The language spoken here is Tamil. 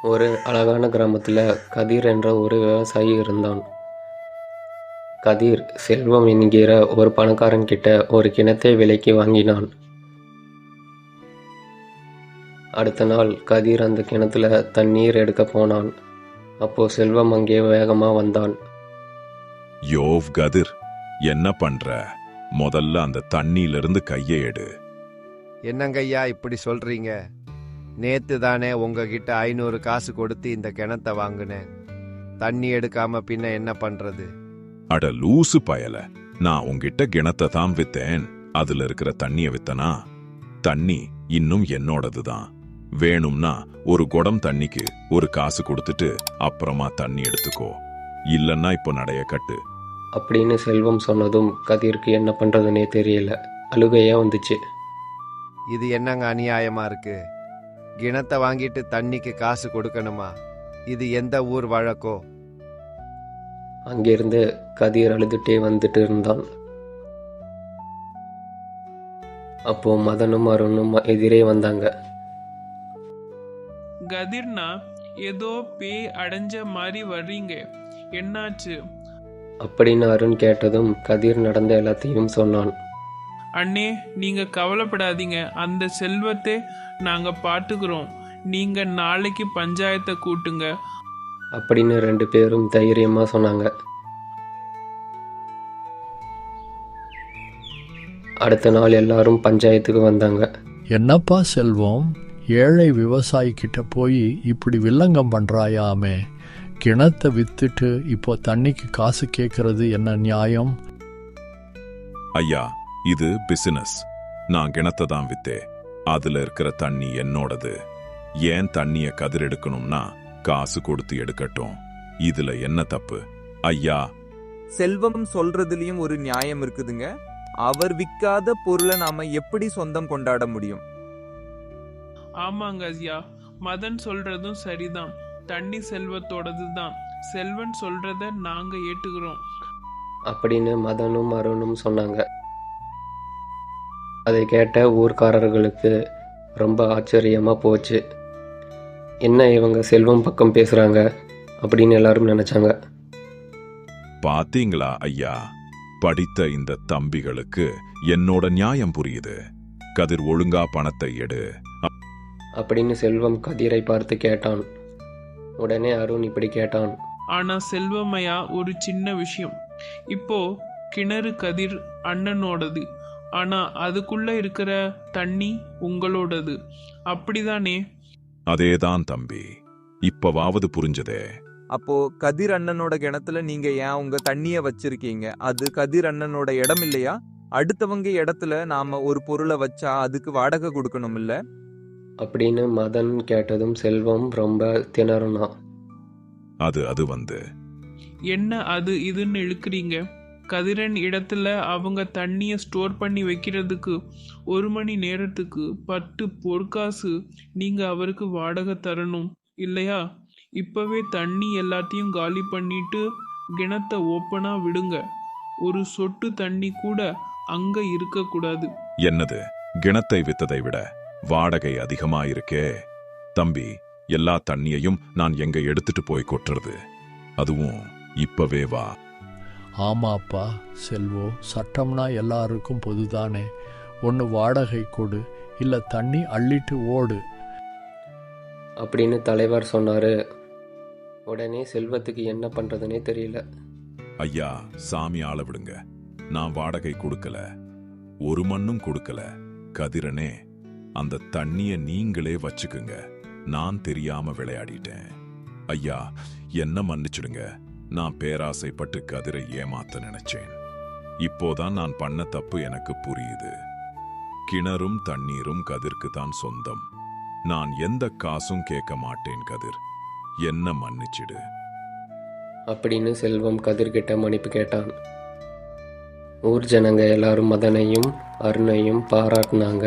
ஒரு அழகான கிராமத்தில் கதிர் என்ற ஒரு விவசாயி இருந்தான். கதிர் செல்வம் என்கிற ஒரு பணக்காரன் கிட்ட ஒரு கிணத்தை விலைக்கு வாங்கினான். அடுத்த நாள் கதிர் அந்த கிணத்துல தண்ணீர் எடுக்க போனான். அப்போ செல்வம் அங்கே வேகமா வந்தான். யோவ் கதிர், என்ன பண்ற? முதல்ல அந்த தண்ணியிலிருந்து கையை எடு. என்னங்கய்யா இப்படி சொல்றீங்க? நேத்து தானே உங்ககிட்ட 500 காசு கொடுத்து இந்த கிணத்தை வாங்கினேன். தண்ணி எடுக்காம பின்ன என்ன பண்றது? அட லூசு பயல, நான் உன்கிட்ட கிணத்தை தான் வித்தேன். அதுல இருக்கிற தண்ணிய வித்தனா? தண்ணி இன்னும் என்னோடதுதான். வேணும்னா ஒரு குடம் தண்ணிக்கு ஒரு காசு கொடுத்துட்டு அப்புறமா தண்ணி எடுத்துக்கோ. இல்லன்னா இப்போ நடைய கட்டு அப்படின்னு செல்வம் சொன்னதும் கதிருக்கு என்ன பண்றதுனே தெரியல. அழுகையா வந்துச்சு. இது என்னங்க அநியாயமா இருக்கு? கிணத்தை வாங்கிட்டு தண்ணிக்கு காசு கொடுக்கணுமா? இது எந்த ஊர் வழக்கோ? அங்கிருந்து கதிர் அழுதுட்டே வந்துட்டு இருந்தான். அப்போ மதனும் அருணும் எதிரே வந்தாங்க. கதிர்னா ஏதோ பேய் அடைஞ்ச மாதிரி வர்றீங்க, என்னாச்சு? அப்படின்னு அருண் கேட்டதும் கதிர் நடந்த எல்லாத்தையும் சொன்னான். அண்ணே, நீங்க கவலைப்படாதீங்க, அந்த செல்வத்தை நாங்க பாத்துக்கிறோம். நீங்க நாளைக்கு பஞ்சாயத்தை கூட்டுங்க அப்படின்னு 2 பேரும் தைரியமா சொன்னாங்க. அடுத்த நாள் எல்லாரும் பஞ்சாயத்துக்கு வந்தாங்க. என்னப்பா செல்வம், ஏழை விவசாயி கிட்ட போய் இப்படி வில்லங்கம் பண்றாயாமே? கிணத்தை வித்துட்டு இப்போ தண்ணிக்கு காசு கேட்கறது என்ன நியாயம்? ஐயா, இது பிசினஸ். நான் கிணத்தை தான் வித்தே. அதுல இருக்கிற தண்ணி என்னோடது. ஏன் தண்ணிய கதிர் எடுக்கணும்னா காசு கொடுத்து எடுக்கட்டும். இதுல என்ன தப்பு ஐயா? செல்வம் சொல்றதுலயும் ஒரு நியாயம் இருக்குதுங்க. அவர் விற்காத பொருளை நாம எப்படி சொந்தம் கொண்டாட முடியும்? ஆமாங்க ஐயா, மதன் சொல்றதும் சரிதான். தண்ணி செல்வத்தோடது தான். செல்வன் சொல்றத நாங்க ஏற்றுக்கிறோம் அப்படின்னு மதனும் அருணும் சொன்னாங்க. அதை கேட்ட ஊர்க்காரர்களுக்கு ரொம்ப ஆச்சரியமா போச்சு. என்ன இவங்க செல்வம் பக்கம் பேசுறாங்க அப்படின்னு எல்லாரும் நினைச்சாங்க. பாத்தீங்களா ஐயா, படித்த இந்த தம்பிகளுக்கு என்னோட நியாயம் புரியுது. கதிர் ஒழுங்கா பணத்தை எடு அப்படின்னு செல்வம் கதிரை பார்த்து கேட்டான். உடனே அருண் இப்படி கேட்டான். ஆனா செல்வமையா, ஒரு சின்ன விஷயம். இப்போ கிணறு கதிர் அண்ணனோடது, ஆனா அதுக்குள்ள இருக்கிற தண்ணி உங்களோடது, அப்படிதானே? அதேதான் தம்பி, இப்பவாவது புரிஞ்சதே. அப்போ கதிர் அண்ணனோட கிணத்துல நீங்க ஏன் உங்க தண்ணிய வச்சிருக்கீங்க? அது கதிர் அண்ணனோட இடம் இல்லையா? அடுத்தவங்க இடத்துல நாம ஒரு பொருளை வச்சா அதுக்கு வாடகை கொடுக்கணும் இல்ல? அப்படின்னு மதன் கேட்டதும் செல்வம் ரொம்ப திணறுனா. அது வந்து என்ன அது இதுன்னு இழுக்கிறீங்க? கதிரன் இடத்துல அவங்க தண்ணிய ஸ்டோர் பண்ணி வைக்கிறதுக்கு 1 மணி நேரத்துக்கு 10 பொற்காசு நீங்க அவருக்கு வாடகை தரணும் இல்லையா? இப்பவே தண்ணி எல்லாத்தையும் காலி பண்ணிட்டு கிணத்தை ஓப்பனா விடுங்க. ஒரு சொட்டு தண்ணி கூட அங்க இருக்கக்கூடாது. என்னது, கிணத்தை வித்ததை விட வாடகை அதிகமா இருக்கே தம்பி. எல்லா தண்ணியையும் நான் எங்க எடுத்துட்டு போய் கொட்டுறது? அதுவும் இப்பவே வா. ஆமாப்பா செல்வோ, சட்டம்னா எல்லாருக்கும் பொதுதானே. ஒன்று வாடகை கொடு, இல்லை தண்ணி அள்ளிட்டு ஓடு அப்படின்னு தலைவர் சொன்னாரு. உடனே செல்வத்துக்கு என்ன பண்றதுனே தெரியல. ஐயா, சாமி ஆள விடுங்க. நான் வாடகை கொடுக்கல, ஒரு மண்ணும் கொடுக்கல. கதிரனே, அந்த தண்ணிய நீங்களே வச்சுக்குங்க. நான் தெரியாம விளையாடிட்டேன். ஐயா, என்ன மன்னிச்சிடுங்க. நான் பேராசைப்பட்டு கதிரை ஏமாத்த நினைச்சேன். இப்போதான் நான் பண்ண தப்பு எனக்கு புரியுது. கிணறும் தண்ணீரும் கதிர்க்கு தான் சொந்தம். நான் எந்த காசும் கேட்க மாட்டேன் கதிர், என்ன மன்னிச்சிடு அப்படின்னு செல்வம் கதிர்கிட்ட மன்னிப்பு கேட்டான். ஊர் ஜனங்க எல்லாரும் மதனையும் அருணையும் பாராட்டினாங்க.